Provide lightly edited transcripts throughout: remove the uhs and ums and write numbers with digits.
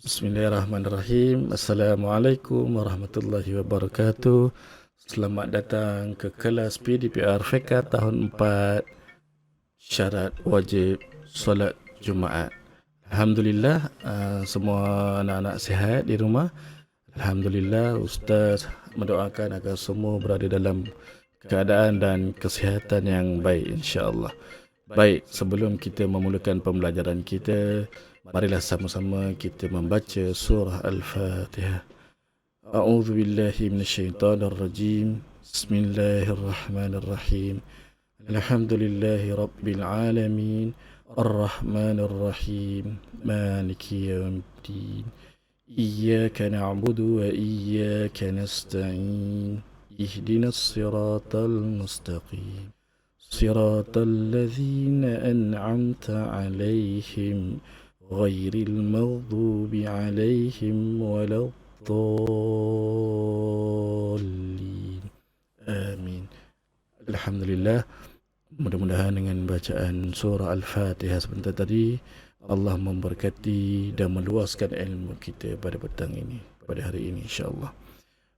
Bismillahirrahmanirrahim. Assalamualaikum warahmatullahi wabarakatuh. Selamat datang ke kelas PDPR Fiqh tahun 4, syarat wajib solat Jumaat. Alhamdulillah, semua anak-anak sihat di rumah. Alhamdulillah, Ustaz mendoakan agar semua berada dalam keadaan dan kesihatan yang baik, insya-Allah. Baik, sebelum kita memulakan pembelajaran kita, marilah sama-sama kita membaca surah Al-Fatihah. A'udzu billahi minasyaitonir rajim. Bismillahirrahmanirrahim. Alhamdulillahi rabbil alamin. Ar-Rahmanir Rahim. Maliki yaumiddin. Iyyaka na'budu wa iyyaka nasta'in. Ihdinas siratal mustaqim. صراط الذين أنعمت عليهم غير المغضوب عليهم ولا الضالين آمين. Alhamdulillah, mudah-mudahan dengan bacaan surah Al-Fatihah sebentar tadi Allah memberkati dan meluaskan ilmu kita pada petang ini, pada hari ini, insya-Allah.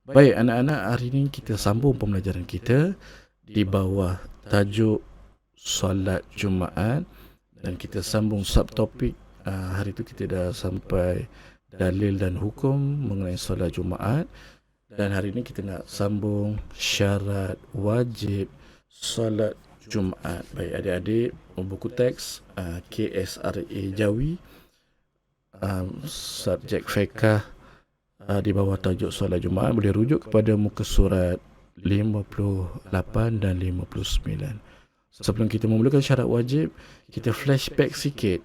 Baik anak-anak, hari ini kita sambung pembelajaran kita di bawah tajuk solat Jumaat, dan kita sambung subtopik. Hari itu kita dah sampai dalil dan hukum mengenai solat Jumaat, dan hari ini kita nak sambung syarat wajib solat Jumaat. Baik adik-adik, buku teks KSRA Jawi, subjek fiqh, di bawah tajuk solat Jumaat, boleh rujuk kepada muka surat 58 dan 59. Sebelum kita memulakan syarat wajib, kita flashback sikit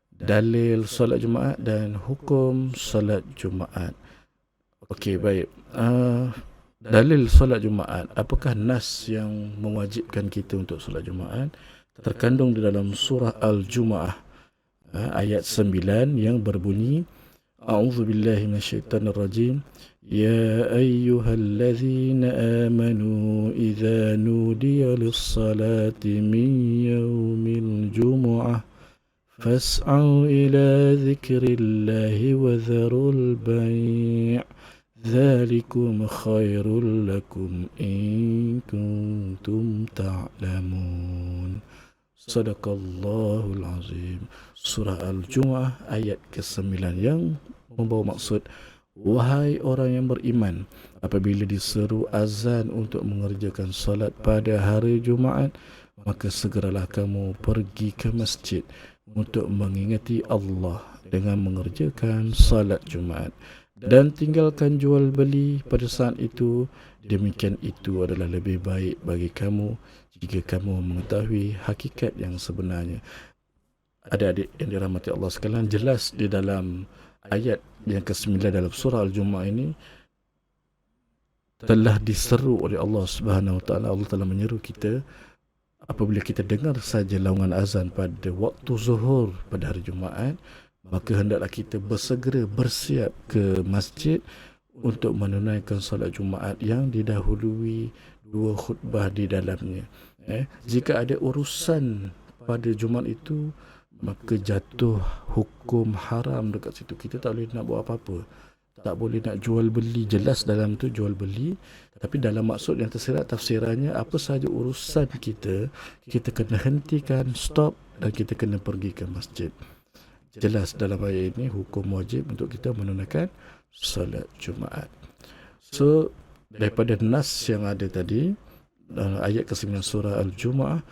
dalil solat Jumaat dan hukum solat Jumaat. Okey, baik. Dalil solat Jumaat, apakah nas yang mewajibkan kita untuk solat Jumaat? Terkandung di dalam surah Al-Jumu'ah ayat 9 yang berbunyi, A'udzu billahi minasyaitonir rajim. يا أيها الذين آمنوا إذا نودي للصلاة من يوم الجمعة فاسعوا إلى ذكر الله وذروا البيع ذلكم خير لكم إن كنتم تعلمون. Sadaqallahul Azim. Surah Al-Jumu'ah ayat ke-9 yang membawa maksud, wahai orang yang beriman, apabila diseru azan untuk mengerjakan solat pada hari Jumaat, maka segeralah kamu pergi ke masjid untuk mengingati Allah dengan mengerjakan solat Jumaat, dan tinggalkan jual beli pada saat itu. Demikian itu adalah lebih baik bagi kamu jika kamu mengetahui hakikat yang sebenarnya. Adik-adik yang dirahmati Allah sekalian, jelas di dalam ayat yang ke-9 dalam surah Al-Jumu'ah ini telah diseru oleh Allah Subhanahu Wa Taala. Allah telah menyeru kita, apabila kita dengar saja laungan azan pada waktu zuhur pada hari Jumaat, maka hendaklah kita bersegera bersiap ke masjid untuk menunaikan solat Jumaat yang didahului 2 khutbah di dalamnya. Jika ada urusan pada Jumaat itu, maka jatuh hukum haram dekat situ. Kita tak boleh nak buat apa-apa, tak boleh nak jual beli. Jelas dalam tu jual beli, tapi dalam maksud yang tersirat tafsirannya, apa sahaja urusan kita kena hentikan, stop, dan kita kena pergi ke masjid. Jelas dalam ayat ini hukum wajib untuk kita menunaikan solat Jumaat. So, daripada nas yang ada tadi, ayat ke-9 surah Al-Jumu'ah,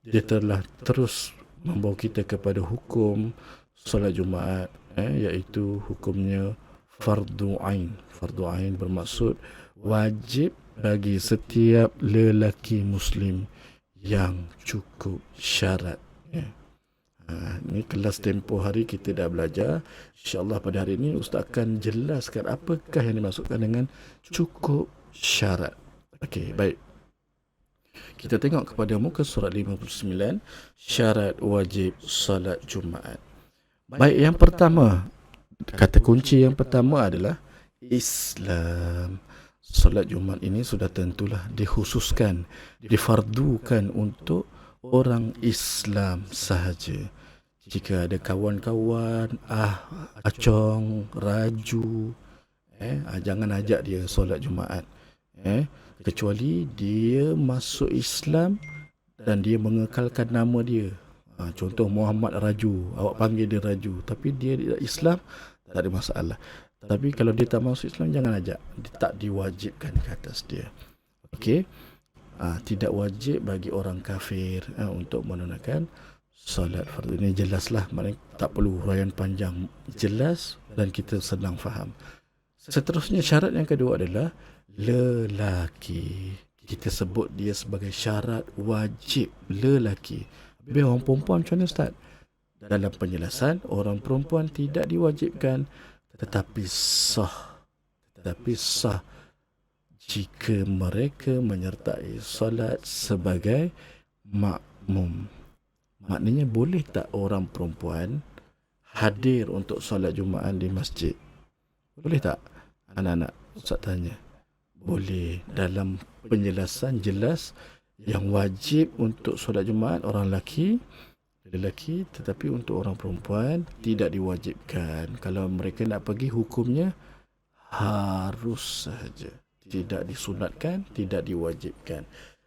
dia telah terus membawa kita kepada hukum solat Jumaat, iaitu hukumnya fardu ain. Fardu ain bermaksud wajib bagi setiap lelaki Muslim yang cukup syarat. Ini kelas tempoh hari kita dah belajar. InsyaAllah pada hari ini Ustaz akan jelaskan apakah yang dimaksudkan dengan cukup syarat. Okey, baik. Kita tengok kepada muka surat 59, syarat wajib salat Jumaat. Baik, yang pertama, kata kunci yang pertama adalah Islam. Salat Jumaat ini sudah tentulah dikhususkan, difardukan untuk orang Islam sahaja. Jika ada kawan-kawan, acong, raju, jangan ajak dia solat Jumaat. Kecuali dia masuk Islam dan dia mengekalkan nama dia. Contoh Muhammad Raju, awak panggil dia Raju, tapi dia Islam, tak ada masalah. Tapi kalau dia tak masuk Islam, jangan ajak. Dia tak diwajibkan ke atas dia. Okey. Tidak wajib bagi orang kafir untuk menunaikan solat fardu. Ini jelaslah, maknanya tak perlu huraian panjang, jelas dan kita senang faham. Seterusnya syarat yang kedua adalah lelaki. Kita sebut dia sebagai syarat wajib lelaki. Habis orang perempuan macam mana Ustaz? Dalam penjelasan, orang perempuan tidak diwajibkan tetapi sah jika mereka menyertai solat sebagai makmum. Maknanya boleh tak orang perempuan hadir untuk solat Jumaat di masjid? Boleh tak? Anak-anak, Ustaz tanya. Boleh. Dalam penjelasan jelas yang wajib untuk solat Jumaat orang lelaki, tetapi untuk orang perempuan tidak diwajibkan. Kalau mereka nak pergi, hukumnya harus sahaja. Tidak disunatkan, tidak diwajibkan.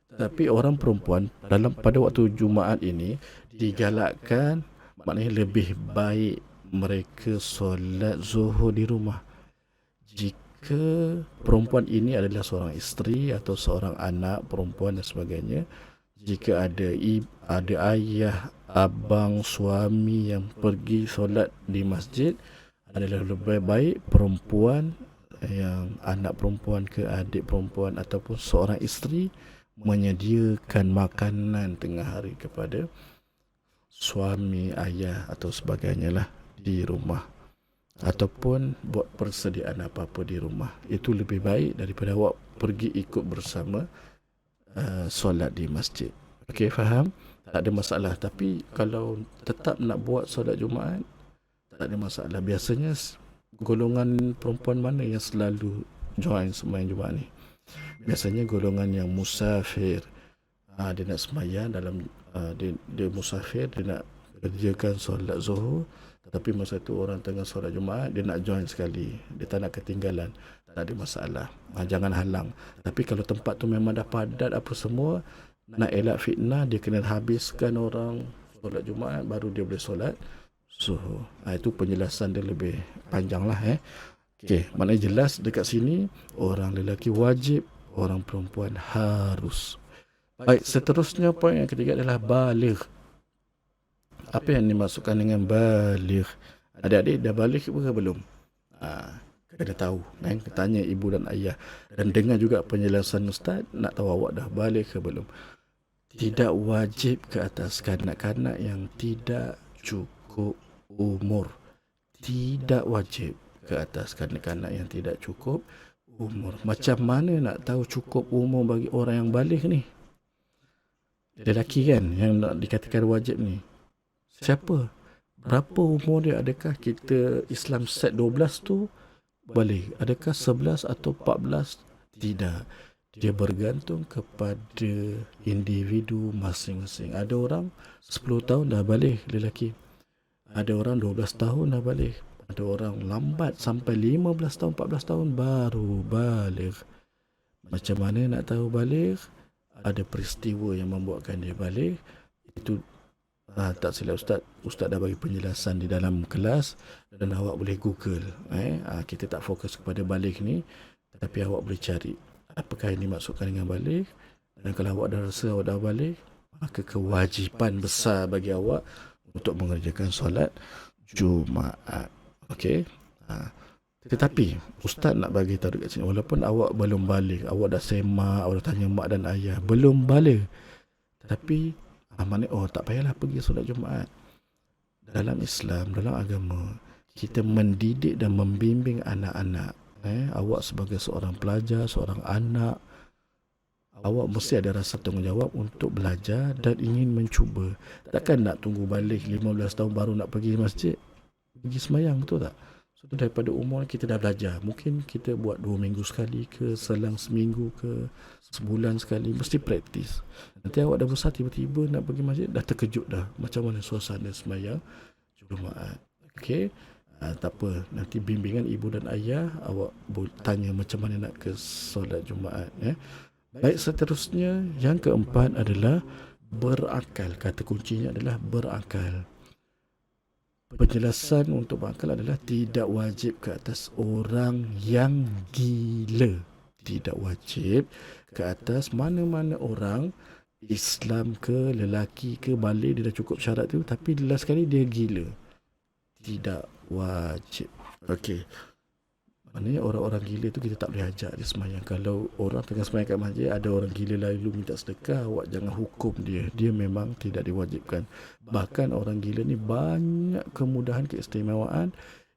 Tapi orang perempuan pada waktu Jumaat ini digalakkan, maknanya lebih baik mereka solat Zuhur di rumah. Jika perempuan ini adalah seorang isteri atau seorang anak perempuan dan sebagainya, jika ada ayah, abang, suami yang pergi solat di masjid, adalah lebih baik perempuan, yang anak perempuan ke adik perempuan ataupun seorang isteri menyediakan makanan tengah hari kepada suami, ayah atau sebagainya lah di rumah, ataupun buat persediaan apa-apa di rumah. Itu lebih baik daripada awak pergi ikut bersama solat di masjid. Okey, faham? Tak ada masalah. Tapi kalau tetap nak buat solat Jumaat, tak ada masalah. Biasanya golongan perempuan mana yang selalu join sembahyang Jumaat ni? Biasanya golongan yang musafir. Dia nak sembahyang dalam dia musafir, dia nak kerjakan solat Zuhur, tetapi masa tu orang tengah solat Jumaat, dia nak join sekali. Dia tak nak ketinggalan. Tak ada masalah. Jangan halang. Tapi kalau tempat tu memang dah padat apa semua, nak elak fitnah, dia kena habiskan orang solat Jumaat baru dia boleh solat Zuhur. Itu penjelasan dia lebih panjang lah. Okey, maknanya jelas dekat sini, orang lelaki wajib, orang perempuan harus. Baik, seterusnya poin yang ketiga adalah baligh. Apa yang dimaksudkan dengan baligh? Adik-adik dah baligh ke belum? Kena tahu, tanya ibu dan ayah. Dan dengar juga penjelasan Ustaz, nak tahu awak dah baligh ke belum. Tidak wajib ke atas kanak-kanak yang tidak cukup umur. Tidak wajib ke atas kanak-kanak yang tidak cukup umur. Macam mana nak tahu cukup umur bagi orang yang baligh ni? Lelaki kan yang nak dikatakan wajib ni. Siapa? Berapa umur dia? Adakah kita Islam set 12 tu baligh? Adakah 11 atau 14? Tidak. Dia bergantung kepada individu masing-masing. Ada orang 10 tahun dah baligh lelaki. Ada orang 12 tahun dah baligh. Ada orang lambat sampai 15 tahun, 14 tahun baru baligh. Macam mana nak tahu baligh? Ada peristiwa yang membuatkan dia baligh. Itu tak silap Ustaz dah bagi penjelasan di dalam kelas dan awak boleh Google. Kita tak fokus kepada baligh ni, tapi awak boleh cari apakah yang dimaksudkan dengan baligh. Dan kalau awak dah rasa awak dah baligh, maka kewajipan besar bagi awak untuk mengerjakan solat Jumaat. Okey. Tetapi Ustaz nak bagi tahu dekat sini, walaupun awak belum baligh, awak dah semak, awak dah tanya mak dan ayah, belum baligh, tapi maknanya tak payahlah pergi solat Jumaat. Dalam Islam, dalam agama, kita mendidik dan membimbing anak-anak. Awak sebagai seorang pelajar, seorang anak, awak mesti ada rasa tanggungjawab untuk belajar dan ingin mencuba. Takkan nak tunggu balik 15 tahun baru nak pergi masjid, pergi sembahyang, betul tak? So daripada umur kita dah belajar. Mungkin kita buat 2 minggu sekali ke, selang seminggu ke, sebulan sekali, mesti praktis. Nanti awak dah besar, tiba-tiba nak pergi masjid, dah terkejut dah. Macam mana suasana sembahyang Jumaat. Okey. Tak apa, nanti bimbingan ibu dan ayah awak tanya macam mana nak ke solat Jumaat ya. Baik, seterusnya yang keempat adalah berakal. Kata kuncinya adalah berakal. Penjelasan untuk berakal adalah tidak wajib ke atas orang yang gila. Tidak wajib ke atas mana-mana orang, Islam ke, lelaki ke, balik dia dah cukup syarat tu, tapi last sekali dia gila. Tidak wajib. Okey. Maknanya orang-orang gila tu kita tak boleh ajak dia semayang. Kalau orang tengah semayang kat masjid, ada orang gila lalu minta sedekah, awak jangan hukum dia. Dia memang tidak diwajibkan. Bahkan orang gila ni banyak kemudahan, keistimewaan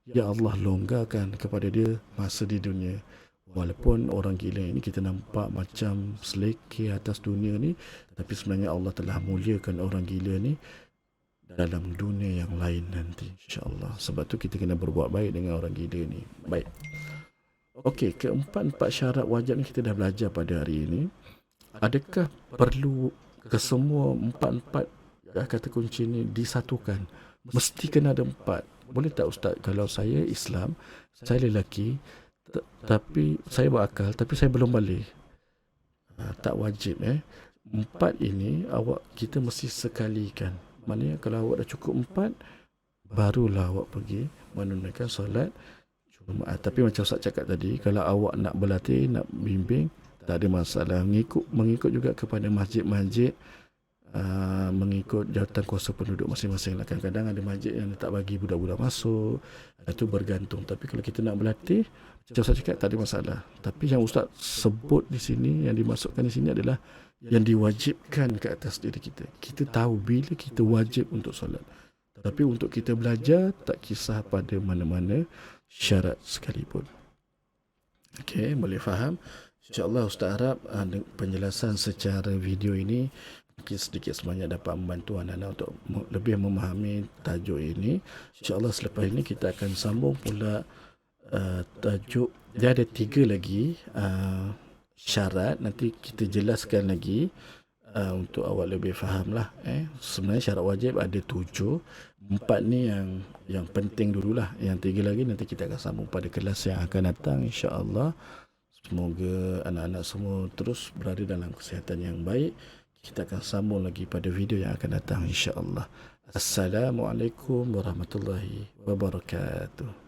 yang Allah longgarkan kepada dia masa di dunia. Walaupun orang gila ini kita nampak macam selekeh atas dunia ni, tapi sebenarnya Allah telah muliakan orang gila ni dalam dunia yang lain nanti, insya-Allah. Sebab tu kita kena berbuat baik dengan orang gila ni. Baik. Okey, keempat syarat wajib ni kita dah belajar pada hari ini. Adakah perlu kesemua empat kata kunci ni disatukan? Mesti kena ada empat. Boleh tak Ustaz, kalau saya Islam, saya lelaki, tapi saya berakal, tapi saya belum balik? Tak wajib Empat ini kita mesti sekalikan. Maknanya kalau awak dah cukup empat, barulah awak pergi menunaikan solat Jumaat. Tapi macam Ustaz cakap tadi, kalau awak nak berlatih, nak bimbing, tak ada masalah. Mengikut juga kepada masjid-masjid, mengikut jawatan kuasa penduduk masing-masing lah. Kadang-kadang ada masjid yang tak bagi budak-budak masuk, itu bergantung. Tapi kalau kita nak berlatih, macam Ustaz cakap, tak ada masalah. Tapi yang Ustaz sebut di sini, yang dimasukkan di sini adalah yang diwajibkan ke atas diri kita. Kita tahu bila kita wajib untuk solat. Tapi untuk kita belajar, tak kisah pada mana-mana syarat sekalipun. Okey, boleh faham? InsyaAllah Ustaz harap penjelasan secara video ini mungkin sedikit sebanyak dapat membantu anak-anak untuk lebih memahami tajuk ini. InsyaAllah selepas ini kita akan sambung pula tajuk. Dia ada 3 lagi syarat, nanti kita jelaskan lagi untuk awak lebih faham lah. Sebenarnya syarat wajib ada 7, 4 ni yang penting dululah. Yang 3 lagi nanti kita akan sambung pada kelas yang akan datang, insya-Allah. Semoga anak-anak semua terus berada dalam kesihatan yang baik. Kita akan sambung lagi pada video yang akan datang, insya-Allah. Assalamualaikum warahmatullahi wabarakatuh.